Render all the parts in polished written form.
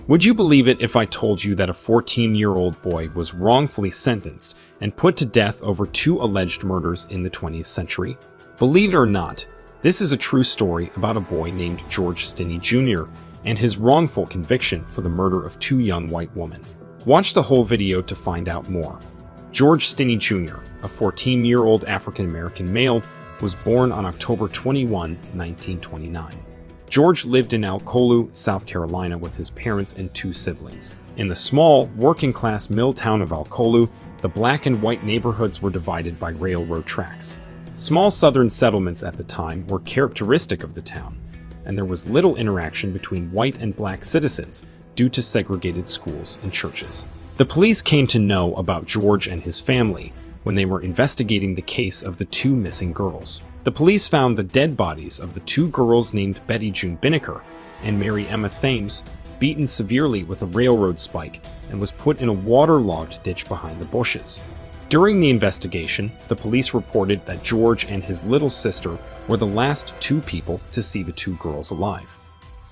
Would you believe it if I told you that a 14-year-old boy was wrongfully sentenced and put to death over 2 alleged murders in the 20th century? Believe it or not, this is a true story about a boy named George Stinney Jr. and his wrongful conviction for the murder of 2 young white women. Watch the whole video to find out more. George Stinney Jr., a 14-year-old African-American male, was born on October 21, 1929. George lived in Alcolu, South Carolina with his parents and 2 siblings. In the small, working-class mill town of Alcolu, the black and white neighborhoods were divided by railroad tracks. Small southern settlements at the time were characteristic of the town, and there was little interaction between white and black citizens due to segregated schools and churches. The police came to know about George and his family when they were investigating the case of the 2 missing girls. The police found the dead bodies of the 2 girls named Betty June Binnicker and Mary Emma Thames, beaten severely with a railroad spike, and was put in a waterlogged ditch behind the bushes. During the investigation, the police reported that George and his little sister were the last 2 people to see the 2 girls alive.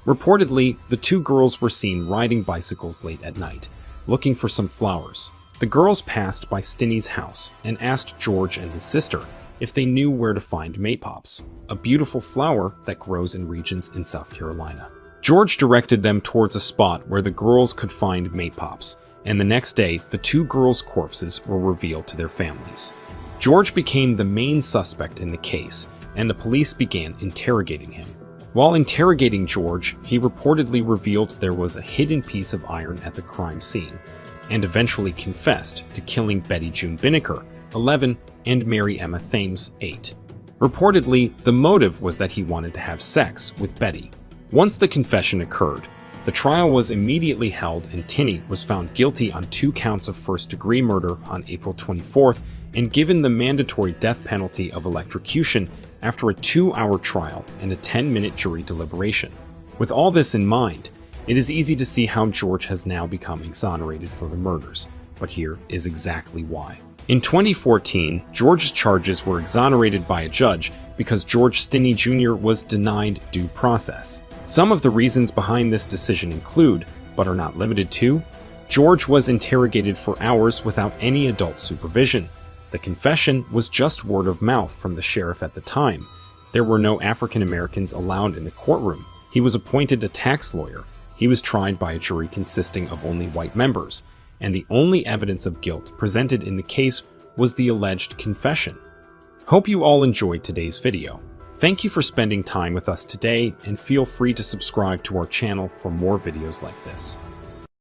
Reportedly, the 2 girls were seen riding bicycles late at night, looking for some flowers. The girls passed by Stinney's house and asked George and his sister if they knew where to find maypops, a beautiful flower that grows in regions in South Carolina. George directed them towards a spot where the girls could find maypops, and the next day, the 2 girls' corpses were revealed to their families. George became the main suspect in the case, and the police began interrogating him. While interrogating George, he reportedly revealed there was a hidden piece of iron at the crime scene, and eventually confessed to killing Betty June Binnicker, 11, and Mary Emma Thames, 8. Reportedly, the motive was that he wanted to have sex with Betty. Once the confession occurred, the trial was immediately held and Stinney was found guilty on 2 counts of first-degree murder on April 24th and given the mandatory death penalty of electrocution after a 2-hour trial and a 10-minute jury deliberation. With all this in mind, it is easy to see how George has now become exonerated for the murders, but here is exactly why. In 2014, George's charges were exonerated by a judge because George Stinney Jr. was denied due process. Some of the reasons behind this decision include, but are not limited to, George was interrogated for hours without any adult supervision. The confession was just word of mouth from the sheriff at the time. There were no African Americans allowed in the courtroom. He was appointed a tax lawyer. He was tried by a jury consisting of only white members, and the only evidence of guilt presented in the case was the alleged confession. Hope you all enjoyed today's video. Thank you for spending time with us today, and feel free to subscribe to our channel for more videos like this.